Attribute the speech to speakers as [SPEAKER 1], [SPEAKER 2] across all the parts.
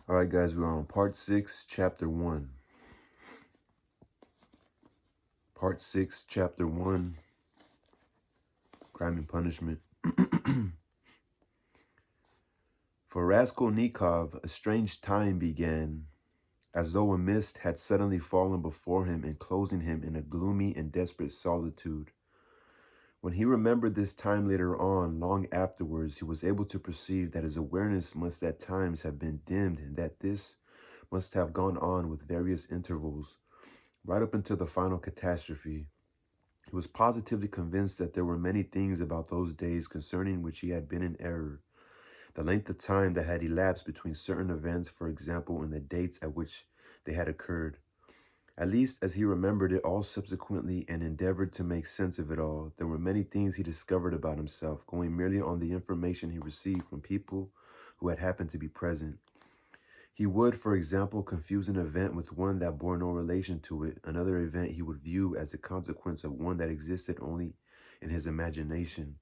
[SPEAKER 1] All right, guys, we're on part 6, chapter 1. Part 6, chapter 1, Crime and Punishment. For Raskolnikov, a strange time began, as though a mist had suddenly fallen before him, enclosing him in a gloomy and desperate solitude. When he remembered this time later on, long afterwards, he was able to perceive that his awareness must at times have been dimmed, and that this must have gone on with various intervals, right up until the final catastrophe. He was positively convinced that there were many things about those days concerning which he had been in error. The length of time that had elapsed between certain events, for example, and the dates at which they had occurred. At least as he remembered it all subsequently and endeavored to make sense of it all, there were many things he discovered about himself, going merely on the information he received from people who had happened to be present. He would, for example, confuse an event with one that bore no relation to it. Another event he would view as a consequence of one that existed only in his imagination.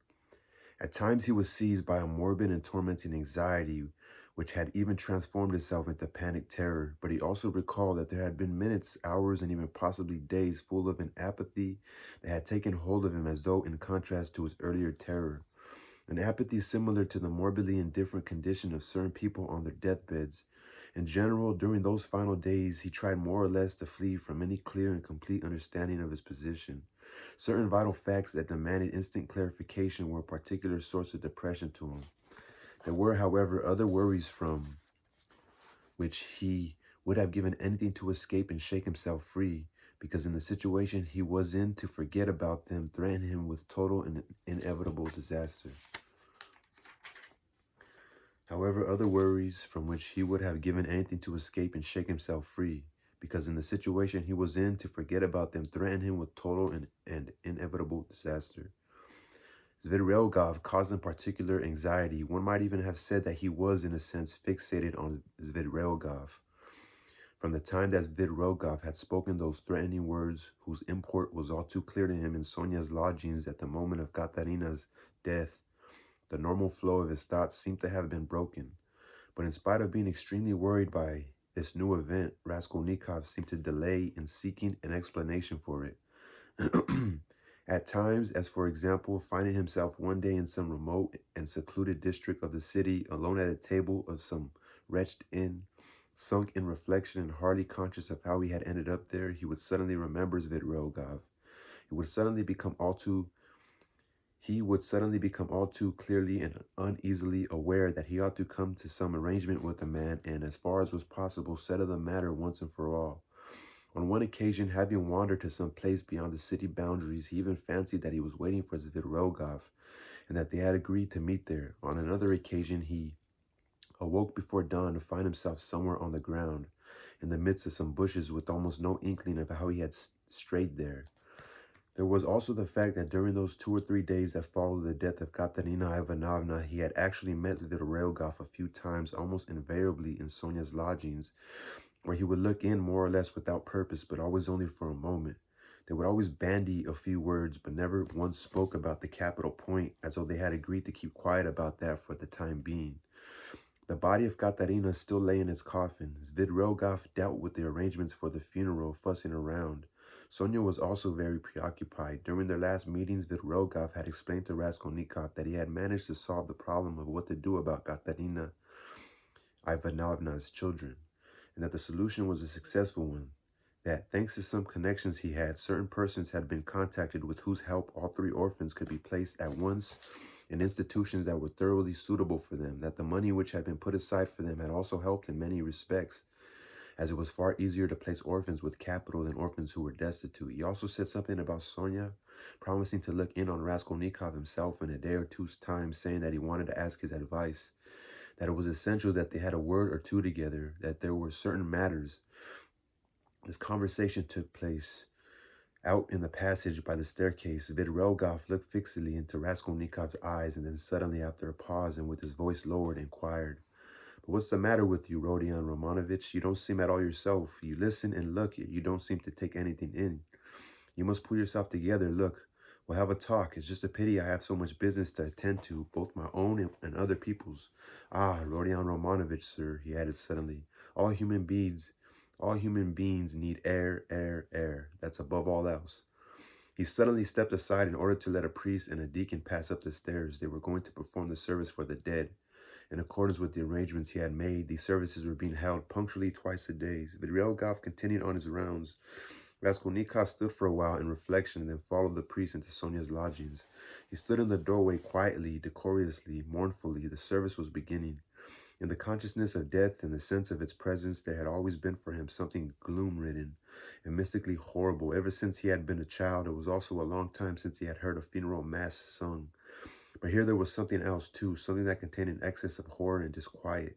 [SPEAKER 1] At times he was seized by a morbid and tormenting anxiety, which had even transformed itself into panic terror, but he also recalled that there had been minutes, hours, and even possibly days full of an apathy that had taken hold of him, as though in contrast to his earlier terror. An apathy similar to the morbidly indifferent condition of certain people on their deathbeds. In general, during those final days, he tried more or less to flee from any clear and complete understanding of his position. Certain vital facts that demanded instant clarification were a particular source of depression to him. There were, however, other worries from which he would have given anything to escape and shake himself free, because in the situation he was in, to forget about them threatened him with total and inevitable disaster. However, other worries from which he would have given anything to escape and shake himself free, because in the situation he was in, to forget about them threatened him with total and inevitable disaster. Zvidrelgov caused him particular anxiety. One might even have said that he was, in a sense, fixated on Zvidrelgov. From the time that Zvidrelgov had spoken those threatening words, whose import was all too clear to him in Sonia's lodgings at the moment of Katarina's death, the normal flow of his thoughts seemed to have been broken. But in spite of being extremely worried by this new event, Raskolnikov seemed to delay in seeking an explanation for it. At times, as for example, finding himself one day in some remote and secluded district of the city, alone at a table of some wretched inn, sunk in reflection and hardly conscious of how he had ended up there, he would suddenly remember Zvidrelgov. He would suddenly become all too clearly and uneasily aware that he ought to come to some arrangement with the man and, as far as was possible, settle the matter once and for all. On one occasion, having wandered to some place beyond the city boundaries, he even fancied that he was waiting for Zvidrelgov and that they had agreed to meet there. On another occasion, he awoke before dawn to find himself somewhere on the ground, in the midst of some bushes, with almost no inkling of how he had strayed there. There was also the fact that during those 2 or 3 days that followed the death of Katerina Ivanovna, he had actually met Zvidrelgov a few times, almost invariably in Sonia's lodgings, where he would look in more or less without purpose, but always only for a moment. They would always bandy a few words, but never once spoke about the capital point, as though they had agreed to keep quiet about that for the time being. The body of Katarina still lay in its coffin. Zvidrelgov dealt with the arrangements for the funeral, fussing around. Sonia was also very preoccupied. During their last meetings, Zvidrelgov had explained to Raskolnikov that he had managed to solve the problem of what to do about Katarina Ivanovna's children, and that the solution was a successful one, that, thanks to some connections he had, certain persons had been contacted with whose help all 3 orphans could be placed at once in institutions that were thoroughly suitable for them, that the money which had been put aside for them had also helped in many respects, as it was far easier to place orphans with capital than orphans who were destitute. He also said something about Sonia, promising to look in on Raskolnikov himself in a day or two's time, saying that he wanted to ask his advice, that it was essential that they had a word or two together, that there were certain matters. This conversation took place out in the passage by the staircase. Zvidrelgov looked fixedly into Raskolnikov's eyes, and then suddenly, after a pause and with his voice lowered, inquired, "But what's the matter with you, Rodion Romanovich? You don't seem at all yourself. You listen and look, yet you don't seem to take anything in. You must pull yourself together. Look, we'll have a talk. It's just a pity I have so much business to attend to, both my own and other people's. Ah, Rodion Romanovich, sir," he added suddenly, All human beings, all human beings need air, air, air. That's above all else. He suddenly stepped aside in order to let a priest and a deacon pass up the stairs. They were going to perform the service for the dead. In accordance with the arrangements he had made, these services were being held punctually twice a day. Vidrielgov continued on his rounds. Raskolnikov stood for a while in reflection and then followed the priest into Sonia's lodgings. He stood in the doorway quietly, decorously, mournfully. The service was beginning. In the consciousness of death and the sense of its presence, there had always been for him something gloom-ridden and mystically horrible. Ever since he had been a child, it was also a long time since he had heard a funeral mass sung. But here there was something else too, something that contained an excess of horror and disquiet.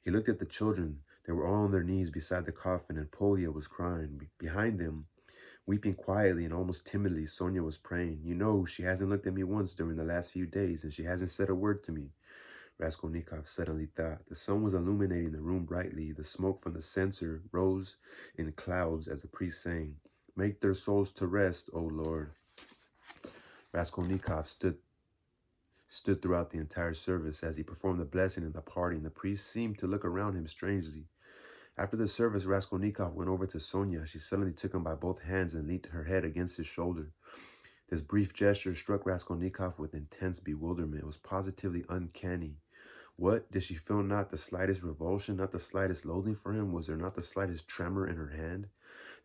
[SPEAKER 1] He looked at the children. They were all on their knees beside the coffin, and Polya was crying. Behind them, weeping quietly and almost timidly, Sonia was praying. You know, she hasn't looked at me once during the last few days, and she hasn't said a word to me, Raskolnikov suddenly thought. The sun was illuminating the room brightly. The smoke from the censer rose in clouds as the priest sang, Make their souls to rest, O Lord. Raskolnikov stood throughout the entire service. As he performed the blessing and the parting, the priest seemed to look around him strangely. After the service, Raskolnikov went over to Sonia. She suddenly took him by both hands and leaned her head against his shoulder. This brief gesture struck Raskolnikov with intense bewilderment. It was positively uncanny. What? Did she feel not the slightest revulsion, not the slightest loathing for him? Was there not the slightest tremor in her hand?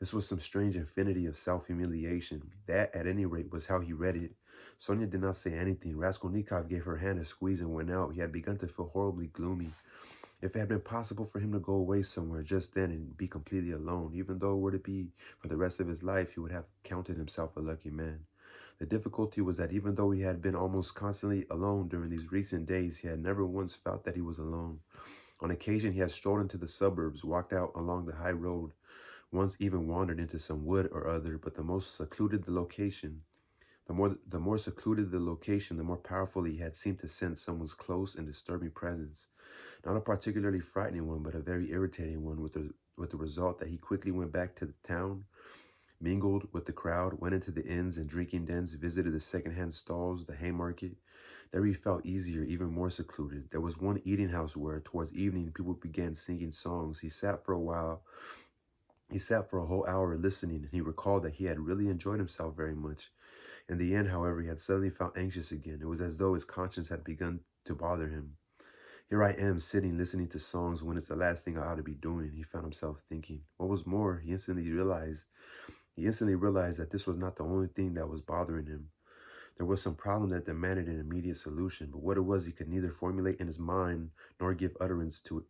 [SPEAKER 1] This was some strange infinity of self-humiliation. That, at any rate, was how he read it. Sonia did not say anything. Raskolnikov gave her hand a squeeze and went out. He had begun to feel horribly gloomy. If it had been possible for him to go away somewhere just then and be completely alone, even though it were to be for the rest of his life, he would have counted himself a lucky man. The difficulty was that even though he had been almost constantly alone during these recent days, he had never once felt that he was alone. On occasion, he had strolled into the suburbs, walked out along the high road, once even wandered into some wood or other, but the more secluded the location, the more secluded the location, the more powerfully he had seemed to sense someone's close and disturbing presence. Not a particularly frightening one, but a very irritating one, with the result that he quickly went back to the town, mingled with the crowd, went into the inns and drinking dens, visited the second-hand stalls, the Haymarket. There he felt easier, even more secluded. There was one eating house where, towards evening, people began singing songs. He sat for a whole hour listening, and he recalled that he had really enjoyed himself very much. In the end, however, he had suddenly felt anxious again. It was as though his conscience had begun to bother him. Here I am, sitting, listening to songs when it's the last thing I ought to be doing, he found himself thinking. What was more, he instantly realized that this was not the only thing that was bothering him. There was some problem that demanded an immediate solution, but what it was he could neither formulate in his mind nor give utterance to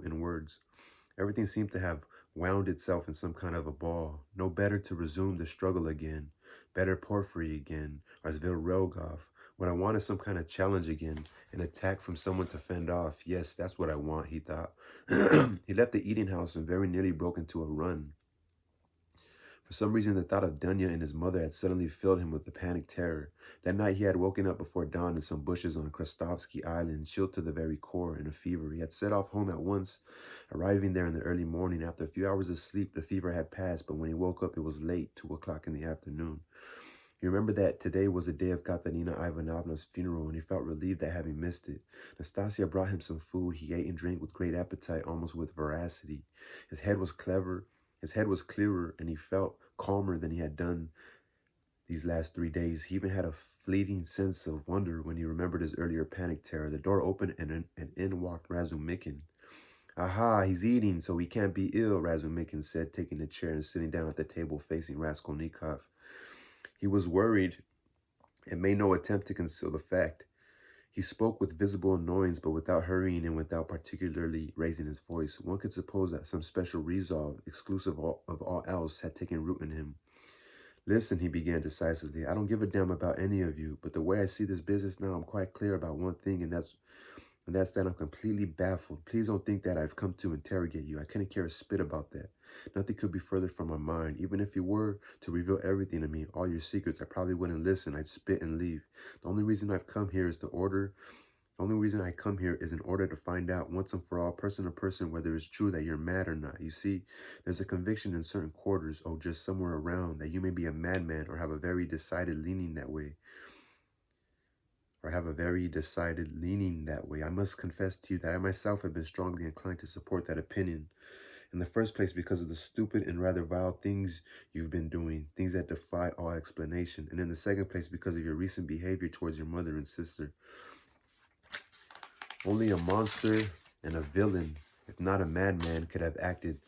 [SPEAKER 1] in words. Everything seemed to have wound itself in some kind of a ball. No better to resume the struggle again. Better Porfiry again, or Vidrielgov. What I want is some kind of challenge again, an attack from someone to fend off. Yes, that's what I want, he thought. He left the eating house and very nearly broke into a run. For some reason, the thought of Dunya and his mother had suddenly filled him with the panic terror. That night, he had woken up before dawn in some bushes on Krestovsky Island, chilled to the very core, in a fever. He had set off home at once, arriving there in the early morning. After a few hours of sleep, the fever had passed, but when he woke up, it was late, 2 o'clock in the afternoon. He remembered that today was the day of Katerina Ivanovna's funeral, and he felt relieved at having missed it. Nastasia brought him some food. He ate and drank with great appetite, almost with voracity. His head was clearer, and he felt calmer than he had done these last 3 days. He even had a fleeting sense of wonder when he remembered his earlier panic terror. The door opened, and in walked Razumikin. Aha, he's eating, so he can't be ill, Razumikin said, taking a chair and sitting down at the table facing Raskolnikov. He was worried and made no attempt to conceal the fact. He spoke with visible annoyance, but without hurrying and without particularly raising his voice. One could suppose that some special resolve, exclusive of all else, had taken root in him. Listen, he began decisively, I don't give a damn about any of you, but the way I see this business now, I'm quite clear about one thing, and that's that I'm completely baffled. Please don't think that I've come to interrogate you. I couldn't care a spit about that. Nothing could be further from my mind. Even if you were to reveal everything to me, all your secrets, I probably wouldn't listen. I'd spit and leave. The only reason I come here is in order to find out once and for all, person to person, whether it's true that you're mad or not. You see, there's a conviction in certain quarters, just somewhere around, that you may be a madman or have a very decided leaning that way. I must confess to you that I myself have been strongly inclined to support that opinion. In the first place, because of the stupid and rather vile things you've been doing, things that defy all explanation. And in the second place, because of your recent behavior towards your mother and sister. Only a monster and a villain, if not a madman, could have acted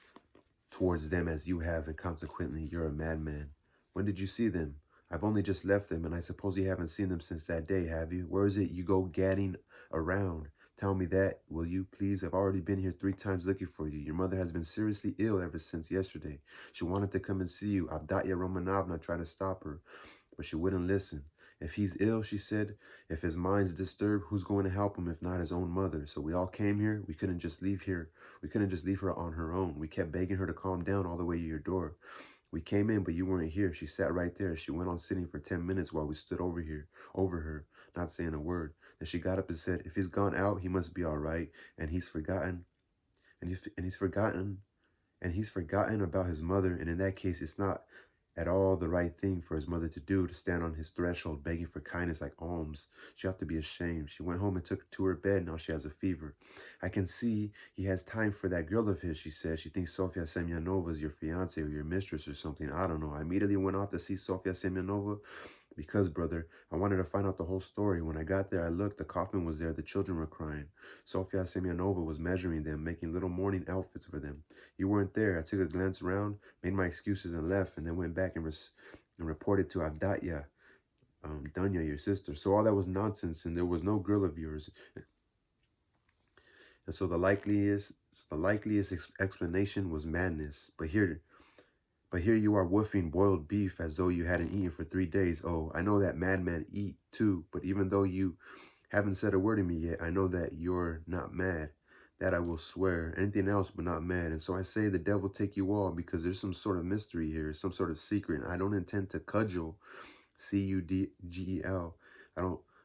[SPEAKER 1] towards them as you have, and consequently, you're a madman. When did you see them? I've only just left them, and I suppose you haven't seen them since that day, have you? Where is it you go gadding around? Tell me that, will you, please? I've already been here 3 times looking for you. Your mother has been seriously ill ever since yesterday. She wanted to come and see you. Avdotya Romanovna tried to stop her, but she wouldn't listen. If he's ill, she said, if his mind's disturbed, who's going to help him if not his own mother? So we all came here. We couldn't just leave here. We couldn't just leave her on her own. We kept begging her to calm down all the way to your door. We came in, but you weren't here. She sat right there. She went on sitting for 10 minutes while we stood over her, not saying a word. Then she got up and said, if he's gone out, he must be all right. And he's forgotten. And he's forgotten about his mother. And in that case, it's not at all the right thing for his mother to do, to stand on his threshold begging for kindness like alms. She ought to be ashamed. She went home and took to her bed. Now she has a fever. I can see he has time for that girl of his, she said. She thinks Sofia Semyonovna is your fiance or your mistress or something. I don't know. I immediately went off to see Sofia Semyonovna because, brother, I wanted to find out the whole story. When I got there, I looked. The coffin was there. The children were crying. Sofia Semyonovna was measuring them, making little mourning outfits for them. You weren't there. I took a glance around, made my excuses, and left, and then went back and reported to Avdotya, Dunya, your sister. So all that was nonsense, and there was no girl of yours. And so the likeliest explanation was madness. But here you are woofing boiled beef as though you hadn't eaten for 3 days. Oh, I know that madmen eat too, but even though you haven't said a word to me yet, I know that you're not mad. That I will swear. Anything else but not mad. And so I say the devil take you all, because there's some sort of mystery here, some sort of secret. I don't intend to cudgel, C-U-D-G-E-L. I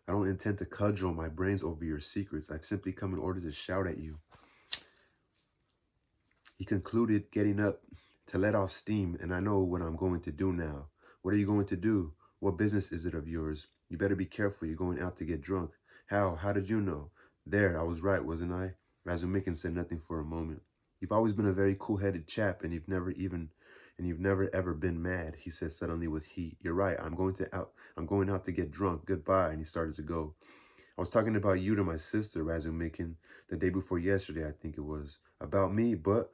[SPEAKER 1] don't intend to cudgel my brains over your secrets. I've simply come in order to shout at you. He concluded, getting up to let off steam, and I know what I'm going to do now. What are you going to do? What business is it of yours? You better be careful. You're going out to get drunk. How? How did you know? There, I was right, wasn't I? Razumikin said nothing for a moment. You've always been a very cool-headed chap, and you've never ever been mad, he said suddenly with heat. You're right. I'm going out to get drunk. Goodbye. And he started to go. I was talking about you to my sister, Razumikin, the day before yesterday, I think it was. About me, but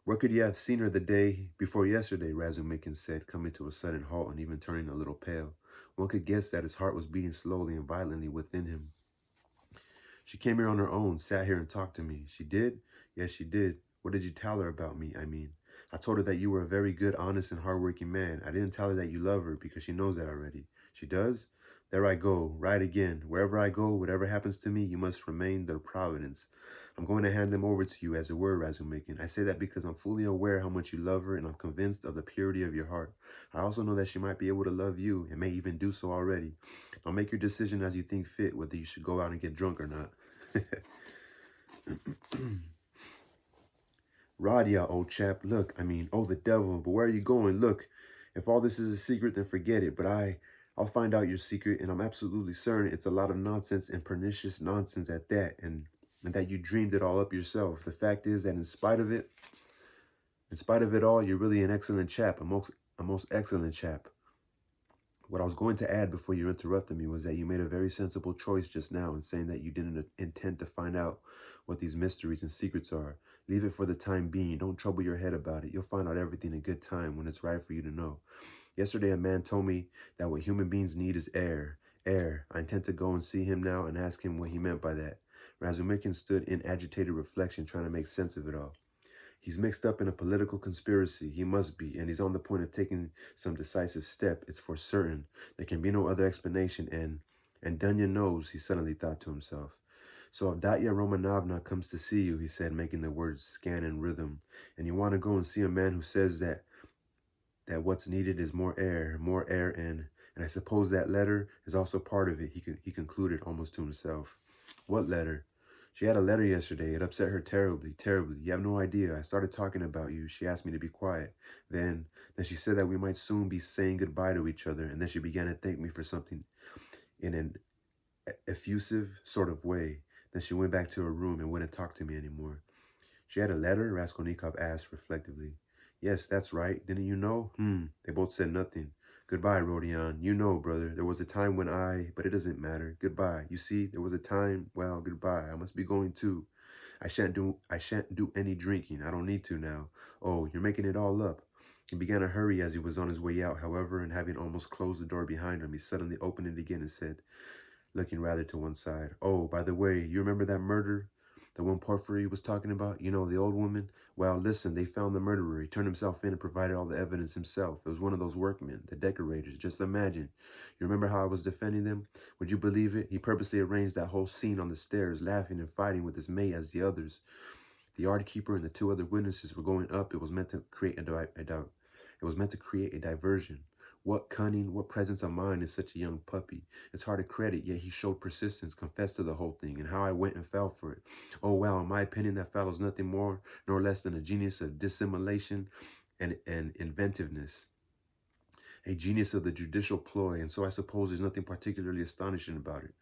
[SPEAKER 1] where could you have seen her the day before yesterday? Razumikin said, coming to a sudden halt and even turning a little pale. One could guess that his heart was beating slowly and violently within him. She came here on her own, sat here and talked to me. She did? Yes, she did. What did you tell her about me, I mean? I told her that you were a very good, honest, and hardworking man. I didn't tell her that you love her, because she knows that already. She does? There I go, right again. Wherever I go, whatever happens to me, you must remain their providence. I'm going to hand them over to you, as it were, Razumikin. I say that because I'm fully aware how much you love her, and I'm convinced of the purity of your heart. I also know that she might be able to love you, and may even do so already. Now make your decision as you think fit, whether you should go out and get drunk or not. Radia, old chap, look, oh, the devil, but where are you going? Look, if all this is a secret, then forget it, but I'll find out your secret, and I'm absolutely certain it's a lot of nonsense, and pernicious nonsense at that, and that you dreamed it all up yourself. The fact is that in spite of it all, you're really an excellent chap, a most excellent chap. What I was going to add before you interrupted me was that you made a very sensible choice just now in saying that you didn't intend to find out what these mysteries and secrets are. Leave it for the time being. Don't trouble your head about it. You'll find out everything in good time when it's right for you to know. Yesterday, a man told me that what human beings need is air. Air. I intend to go and see him now and ask him what he meant by that. Razumikin stood in agitated reflection, trying to make sense of it all. He's mixed up in a political conspiracy. He must be, and he's on the point of taking some decisive step. It's for certain. There can be no other explanation, and Dunya knows, he suddenly thought to himself. So if Datya Romanovna comes to see you, he said, making the words scan in rhythm, and you want to go and see a man who says that what's needed is more air, and I suppose that letter is also part of it, he concluded almost to himself. What letter? She had a letter yesterday. It upset her terribly, terribly. You have no idea. I started talking about you. She asked me to be quiet. Then she said that we might soon be saying goodbye to each other, and then she began to thank me for something in an effusive sort of way. Then she went back to her room and wouldn't talk to me anymore. She had a letter? Raskolnikov asked reflectively. Yes, that's right. Didn't you know? They both said nothing. Goodbye, Rodion. You know, brother, there was a time when but it doesn't matter. Goodbye. You see, there was a time, well, goodbye. I must be going too. I shan't do any drinking. I don't need to now. Oh, you're making it all up. He began to hurry as he was on his way out, however, and having almost closed the door behind him, he suddenly opened it again and said, looking rather to one side, "Oh, by the way, you remember that murder? The one Porfiry was talking about? You know, the old woman? Well, listen, they found the murderer. He turned himself in and provided all the evidence himself. It was one of those workmen, the decorators. Just imagine. You remember how I was defending them? Would you believe it? He purposely arranged that whole scene on the stairs, laughing and fighting with his mate as the others. The yard keeper and the two other witnesses were going up. It was meant to create a diversion. What cunning, what presence of mind in such a young puppy. It's hard to credit, yet he showed persistence, confessed to the whole thing, and how I went and fell for it. Oh, well, in my opinion, that fellow's nothing more nor less than a genius of dissimulation and inventiveness. A genius of the judicial ploy, and so I suppose there's nothing particularly astonishing about it.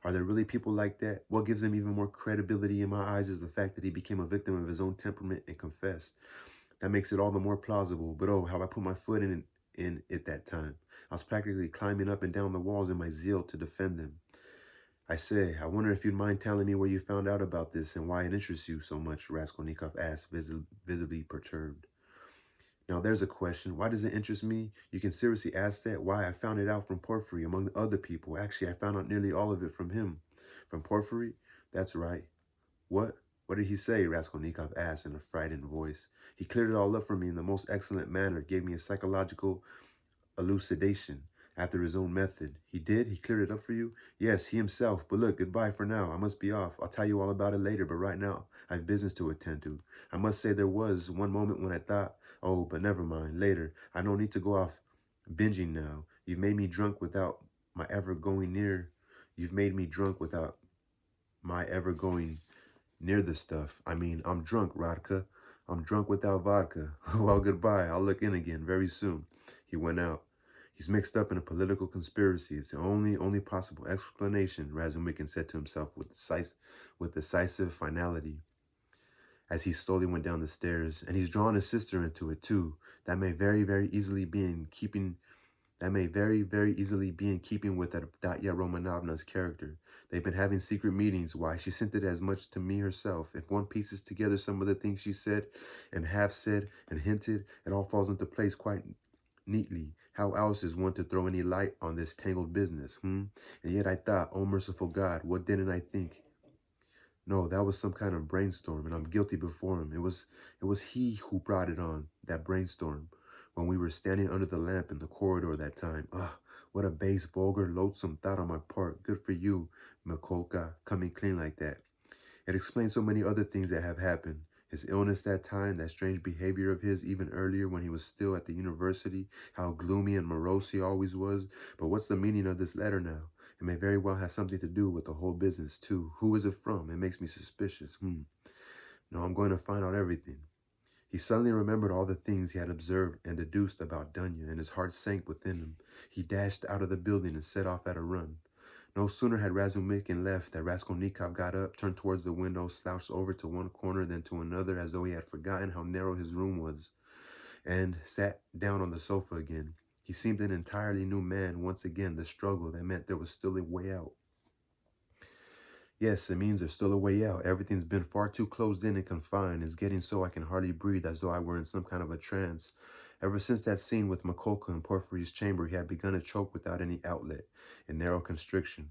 [SPEAKER 1] Are there really people like that? What gives him even more credibility in my eyes is the fact that he became a victim of his own temperament and confessed. That makes it all the more plausible. But oh, how I put my foot in it that time. I was practically climbing up and down the walls in my zeal to defend them. I say, I wonder if you'd mind telling me where you found out about this and why it interests you so much, Raskolnikov asked, visibly perturbed. Now there's a question. Why does it interest me? You can seriously ask that? Why? I found it out from Porfiry, among the other people. Actually, I found out nearly all of it from him. From Porfiry? That's right. What? What did he say? Raskolnikov asked in a frightened voice. He cleared it all up for me in the most excellent manner, gave me a psychological elucidation after his own method. He did? He cleared it up for you? Yes, he himself. But look, goodbye for now. I must be off. I'll tell you all about it later, but right now, I have business to attend to. I must say there was one moment when I thought, oh, but never mind, later. I don't need to go off binging now. You've made me drunk without my ever going near. You've made me drunk without my ever going near the stuff. I mean, I'm drunk, Radka. I'm drunk without vodka. Well, goodbye. I'll look in again very soon. He went out. He's mixed up in a political conspiracy. It's the only possible explanation, Razumikin said to himself with decisive finality as he slowly went down the stairs. And he's drawn his sister into it too. That may very easily be in keeping with Datya Romanovna's character. They've been having secret meetings. Why, she sent it as much to me herself. If one pieces together some of the things she said and half said and hinted, it all falls into place quite neatly. How else is one to throw any light on this tangled business, And yet I thought, oh merciful God, what didn't I think? No, that was some kind of brainstorm, and I'm guilty before him. It was he who brought it on, that brainstorm, when we were standing under the lamp in the corridor that time. Ugh, what a base, vulgar, loathsome thought on my part. Good for you, Mikolka, coming clean like that. It explains so many other things that have happened. His illness that time, that strange behavior of his even earlier when he was still at the university, how gloomy and morose he always was. But what's the meaning of this letter now? It may very well have something to do with the whole business, too. Who is it from? It makes me suspicious. No, I'm going to find out everything. He suddenly remembered all the things he had observed and deduced about Dunya, and his heart sank within him. He dashed out of the building and set off at a run. No sooner had Razumikin left that Raskolnikov got up, turned towards the window, slouched over to one corner, then to another, as though he had forgotten how narrow his room was, and sat down on the sofa again. He seemed an entirely new man. Once again, the struggle that meant there was still a way out. Yes, it means there's still a way out. Everything's been far too closed in and confined. It's getting so I can hardly breathe, as though I were in some kind of a trance. Ever since that scene with Mikolka in Porfiry's chamber, he had begun to choke without any outlet, in narrow constriction.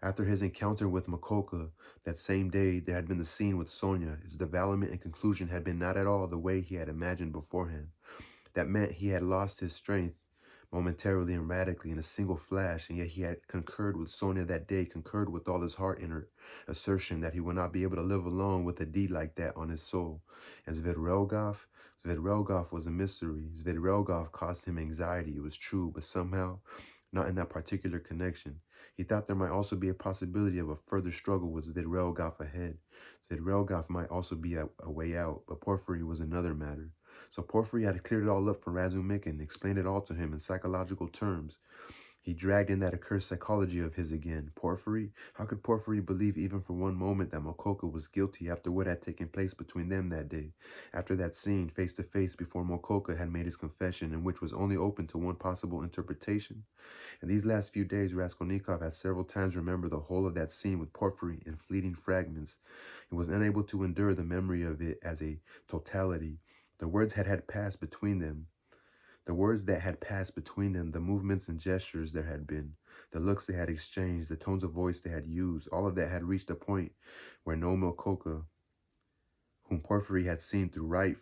[SPEAKER 1] After his encounter with Mikolka, that same day, there had been the scene with Sonia. Its development and conclusion had been not at all the way he had imagined beforehand. That meant he had lost his strength momentarily and radically in a single flash, and yet he had concurred with Sonia that day, concurred with all his heart in her assertion that he would not be able to live alone with a deed like that on his soul. And Zvedrelgov was a mystery. Zvedrelgov caused him anxiety, it was true, but somehow not in that particular connection. He thought there might also be a possibility of a further struggle with Zvedrelgov ahead. Zvedrelgov might also be a way out, but Porfiry was another matter. So Porfiry had cleared it all up for Razumikin, explained it all to him in psychological terms. He dragged in that accursed psychology of his again. Porfiry? How could Porfiry believe even for one moment that Mokoka was guilty after what had taken place between them that day? After that scene, face to face, before Mokoka had made his confession, and which was only open to one possible interpretation? In these last few days, Raskolnikov had several times remembered the whole of that scene with Porfiry in fleeting fragments. He was unable to endure the memory of it as a totality. The words that had passed between them, the movements and gestures there had been, the looks they had exchanged, the tones of voice they had used, all of that had reached a point where no Mokoka, whom Porfiry had seen through right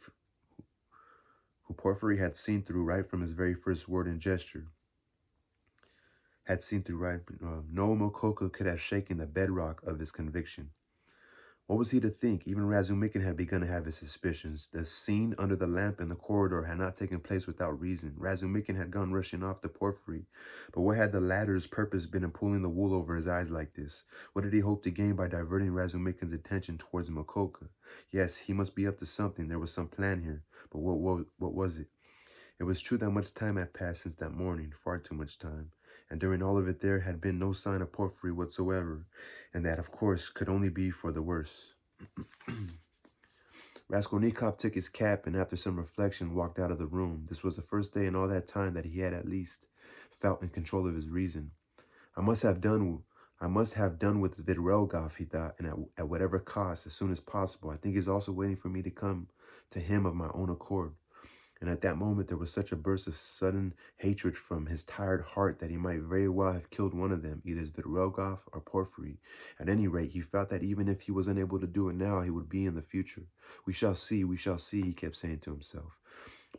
[SPEAKER 1] from his very first word and gesture, no Mokoka could have shaken the bedrock of his conviction. What was he to think? Even Razumikin had begun to have his suspicions. The scene under the lamp in the corridor had not taken place without reason. Razumikin had gone rushing off to Porfiry. But what had the latter's purpose been in pulling the wool over his eyes like this? What did he hope to gain by diverting Razumikin's attention towards Mokoka? Yes, he must be up to something. There was some plan here. But what was it? It was true that much time had passed since that morning, far too much time. And during all of it there had been no sign of Porfiry whatsoever, and that, of course, could only be for the worse. Raskolnikov took his cap and, after some reflection, walked out of the room. This was the first day in all that time that he had at least felt in control of his reason. I must have done with Vidrelgov, he thought, and at whatever cost, as soon as possible. I think he's also waiting for me to come to him of my own accord. And at that moment, there was such a burst of sudden hatred from his tired heart that he might very well have killed one of them, either Vidrelgov or Porfiry. At any rate, he felt that even if he was unable to do it now, he would be in the future. We shall see, he kept saying to himself.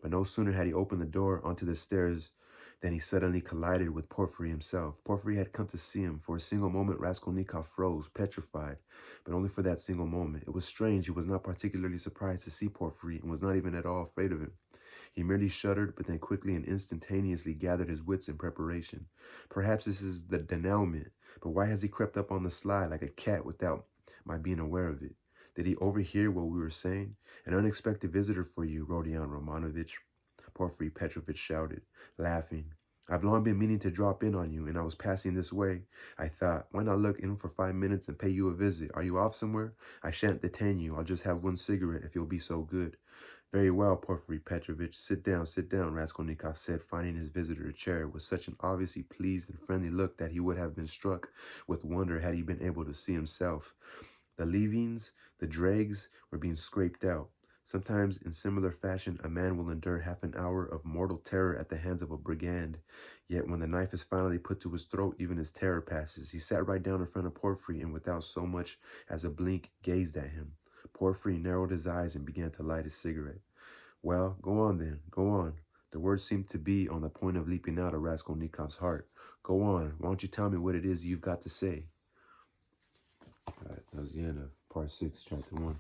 [SPEAKER 1] But no sooner had he opened the door onto the stairs than he suddenly collided with Porfiry himself. Porfiry had come to see him. For a single moment, Raskolnikov froze, petrified, but only for that single moment. It was strange. He was not particularly surprised to see Porfiry, and was not even at all afraid of him. He merely shuddered, but then quickly and instantaneously gathered his wits in preparation. Perhaps this is the denouement, but why has he crept up on the sly like a cat without my being aware of it? Did he overhear what we were saying? An unexpected visitor for you, Rodion Romanovich, Porfiry Petrovitch shouted, laughing. I've long been meaning to drop in on you, and I was passing this way. I thought, why not look in for 5 minutes and pay you a visit? Are you off somewhere? I shan't detain you. I'll just have one cigarette if you'll be so good. Very well, Porfiry Petrovitch. Sit down, Raskolnikov said, finding his visitor a chair with such an obviously pleased and friendly look that he would have been struck with wonder had he been able to see himself. The leavings, the dregs, were being scraped out. Sometimes, in similar fashion, a man will endure half an hour of mortal terror at the hands of a brigand. Yet when the knife is finally put to his throat, even his terror passes. He sat right down in front of Porfiry and without so much as a blink gazed at him. Porfiry narrowed his eyes and began to light his cigarette. Well, go on then, go on. The words seemed to be on the point of leaping out of Raskolnikov's heart. Go on, why don't you tell me what it is you've got to say? All right, that was the end of part 6, chapter 1.